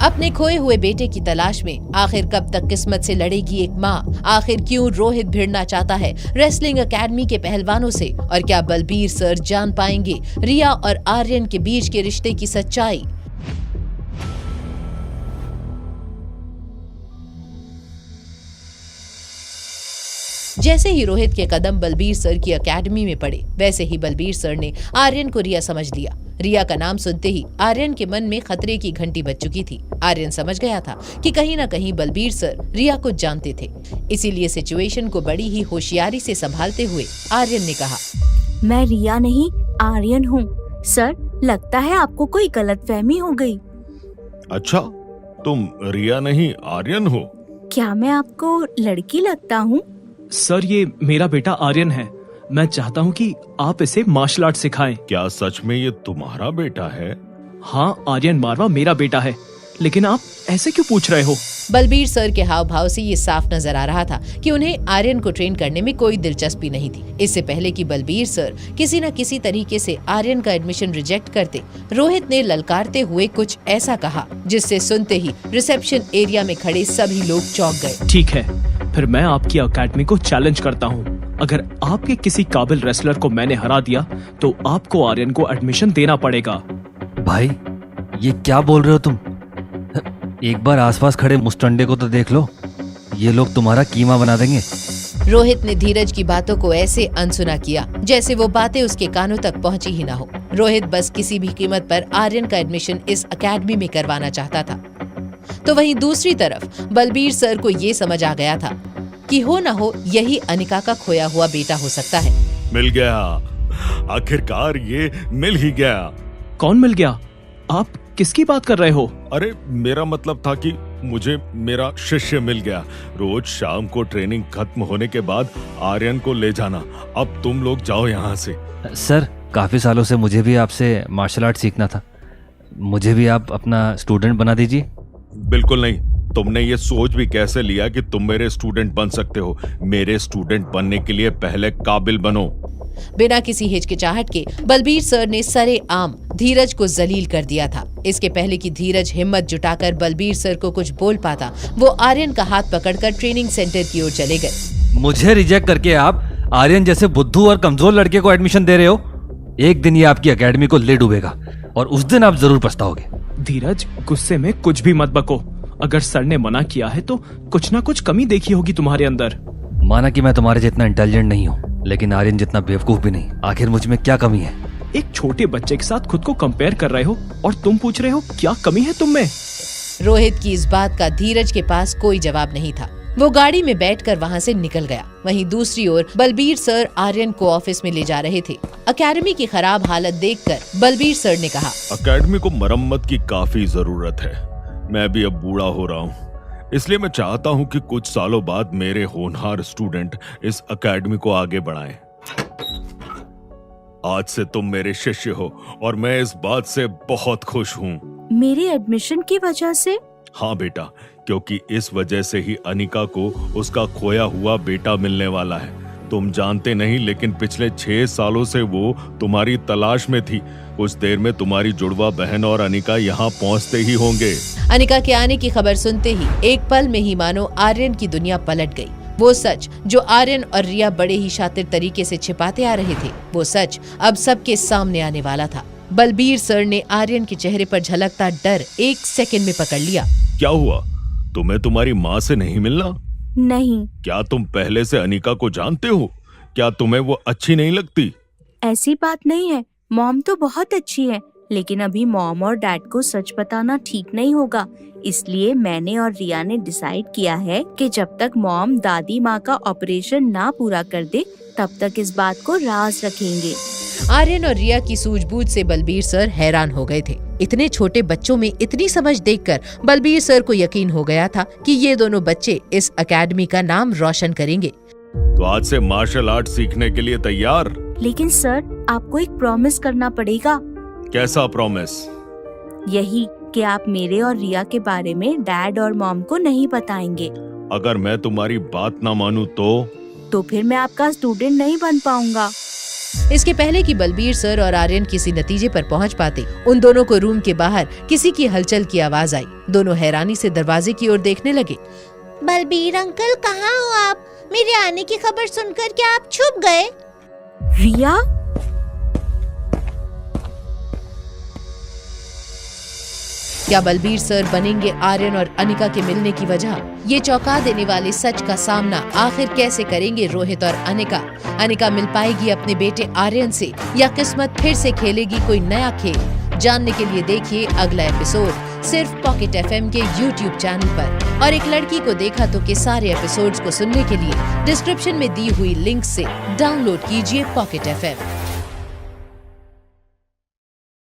अपने खोए हुए बेटे की तलाश में आखिर कब तक किस्मत से लड़ेगी एक माँ। आखिर क्यों रोहित भिड़ना चाहता है रेसलिंग एकेडमी के पहलवानों से, और क्या बलबीर सर जान पाएंगे रिया और आर्यन के बीच के रिश्ते की सच्चाई। जैसे ही रोहित के कदम बलबीर सर की एकेडमी में पड़े, वैसे ही बलबीर सर ने आर्यन को रिया समझ लिया। रिया का नाम सुनते ही आर्यन के मन में खतरे की घंटी बज चुकी थी। आर्यन समझ गया था कि कहीं न कहीं बलबीर सर रिया को जानते थे, इसीलिए सिचुएशन को बड़ी ही होशियारी से संभालते हुए आर्यन ने कहा, मैं रिया नहीं आर्यन हूँ। सर, लगता है आपको कोई गलतफहमी हो गई। अच्छा, तुम रिया नहीं आर्यन हो? क्या मैं आपको लड़की लगता हूँ? सर, ये मेरा बेटा आर्यन है। मैं चाहता हूँ कि आप इसे मार्शल आर्ट सिखाएं। क्या सच में ये तुम्हारा बेटा है? हाँ, आर्यन मारवा मेरा बेटा है, लेकिन आप ऐसे क्यों पूछ रहे हो? बलबीर सर के हाव भाव से ये साफ नजर आ रहा था कि उन्हें आर्यन को ट्रेन करने में कोई दिलचस्पी नहीं थी। इससे पहले कि बलबीर सर किसी न किसी तरीके से आर्यन का एडमिशन रिजेक्ट करते, रोहित ने ललकारते हुए कुछ ऐसा कहा जिससे सुनते ही रिसेप्शन एरिया में खड़े सभी लोग चौंक गए। ठीक है, फिर मैं आपकी एकेडमी को चैलेंज करता हूँ। अगर आपके किसी काबिल रेसलर को मैंने हरा दिया तो आपको आर्यन को एडमिशन देना पड़ेगा। भाई, ये क्या बोल रहे हो तुम? एक बार आसपास खड़े मुस्टंडे को तो देख लो, ये लोग तुम्हारा कीमा बना देंगे। रोहित ने धीरज की बातों को ऐसे अनसुना किया जैसे वो बातें उसके कानों तक पहुंची ही ना हो। रोहित बस किसी भी कीमत पर आर्यन का एडमिशन इस एकेडमी में करवाना चाहता था। तो वहीं दूसरी तरफ बलबीर सर को ये समझ आ गया था कि हो ना हो यही अनिका का खोया हुआ बेटा हो सकता है। मिल गया, आखिरकार ये मिल ही गया। कौन मिल गया? आप किसकी बात कर रहे हो? अरे, मेरा मतलब था कि मुझे मेरा शिष्य मिल गया। रोज शाम को ट्रेनिंग खत्म होने के बाद आर्यन को ले जाना। अब तुम लोग जाओ यहाँ से। सर, काफी सालों से मुझे भी आपसे मार्शल आर्ट सीखना था। मुझे भी आप अपना स्टूडेंट बना दीजिए। बिल्कुल नहीं। तुमने ये सोच भी कैसे लिया कि तुम मेरे स्टूडेंट बन सकते हो? मेरे स्टूडेंट बनने के लिए पहले काबिल बनो। बिना किसी हिचकिचाहट के बलबीर सर ने सरेआम धीरज को जलील कर दिया था। इसके पहले कि धीरज हिम्मत जुटाकर बलबीर सर को कुछ बोल पाता, वो आर्यन का हाथ पकड़कर ट्रेनिंग सेंटर की ओर चले गए। मुझे रिजेक्ट करके आप आर्यन जैसे बुद्धू और कमजोर लड़के को एडमिशन दे रहे हो? एक दिन ये आपकी एकेडमी को ले डूबेगा और उस दिन आप जरूर पछताओगे। धीरज, गुस्से में कुछ भी मत बको। अगर सर ने मना किया है तो कुछ ना कुछ कमी देखी होगी तुम्हारे अंदर। माना कि मैं तुम्हारे जितना इंटेलिजेंट नहीं हूँ, लेकिन आर्यन जितना बेवकूफ भी नहीं। आखिर मुझ में क्या कमी है? एक छोटे बच्चे के साथ खुद को कंपेयर कर रहे हो और तुम पूछ रहे हो क्या कमी है तुम में? रोहित की इस बात का धीरज के पास कोई जवाब नहीं था। वो गाड़ी में बैठकर वहाँ से निकल गया। वहीं दूसरी ओर बलबीर सर आर्यन को ऑफिस में ले जा रहे थे। एकेडमी की खराब हालत देखकर बलबीर सर ने कहा, एकेडमी को मरम्मत की काफी जरूरत है। मैं भी अब बूढ़ा हो रहा हूँ, इसलिए मैं चाहता हूँ कि कुछ सालों बाद मेरे होनहार स्टूडेंट इस एकेडमी को आगे बढ़ाएं। आज से तुम मेरे शिष्य हो और मैं इस बात से बहुत खुश हूँ। मेरे एडमिशन की वजह से? हाँ बेटा, क्योंकि इस वजह से ही अनिका को उसका खोया हुआ बेटा मिलने वाला है। तुम जानते नहीं, लेकिन पिछले 6 सालों से वो तुम्हारी तलाश में थी। कुछ देर में तुम्हारी जुड़वा बहन और अनिका यहाँ पहुँचते ही होंगे। अनिका के आने की खबर सुनते ही एक पल में ही मानो आर्यन की दुनिया पलट गई। वो सच जो आर्यन और रिया बड़े ही शातिर तरीके से छिपाते आ रहे थे, वो सच अब सबके सामने आने वाला था। बलबीर सर ने आर्यन के चेहरे पर झलकता डर 1 सेकंड में पकड़ लिया। क्या हुआ? तुम्हें तुम्हारी माँ से नहीं मिलना? नहीं। क्या तुम पहले से अनिका को जानते हो? क्या तुम्हें वो अच्छी नहीं लगती? ऐसी बात नहीं है, मॉम तो बहुत अच्छी है, लेकिन अभी मॉम और डैड को सच बताना ठीक नहीं होगा। इसलिए मैंने और रिया ने डिसाइड किया है कि जब तक मॉम दादी माँ का ऑपरेशन ना पूरा कर दे, तब तक इस बात को राज रखेंगे। आर्यन और रिया की सूझबूझ से बलबीर सर हैरान हो गए थे। इतने छोटे बच्चों में इतनी समझ देखकर बलबीर सर को यकीन हो गया था कि ये दोनों बच्चे इस एकेडमी का नाम रोशन करेंगे। तो आज से मार्शल आर्ट सीखने के लिए तैयार? लेकिन सर, आपको एक प्रॉमिस करना पड़ेगा। कैसा प्रॉमिस? यही कि आप मेरे और रिया के बारे में डैड और मॉम को नहीं बताएंगे। अगर मैं तुम्हारी बात ना मानूं तो फिर मैं आपका स्टूडेंट नहीं बन पाऊंगा। इसके पहले कि बलबीर सर और आर्यन किसी नतीजे पर पहुंच पाते, उन दोनों को रूम के बाहर किसी की हलचल की आवाज आई। दोनों हैरानी से दरवाजे की ओर देखने लगे। बलबीर अंकल, कहाँ हो आप? मेरे आने की खबर सुनकर क्या आप छुप गए? रिया, क्या बलबीर सर बनेंगे आर्यन और अनिका के मिलने की वजह? ये चौंका देने वाले सच का सामना आखिर कैसे करेंगे रोहित और अनिका? अनिका मिल पाएगी अपने बेटे आर्यन से या किस्मत फिर से खेलेगी कोई नया खेल? जानने के लिए देखिए अगला एपिसोड सिर्फ पॉकेट एफएम के YouTube चैनल पर। और एक लड़की को देखा तो के सारे एपिसोड्स को सुनने के लिए डिस्क्रिप्शन में दी हुई लिंक से डाउनलोड कीजिए पॉकेट एफएम।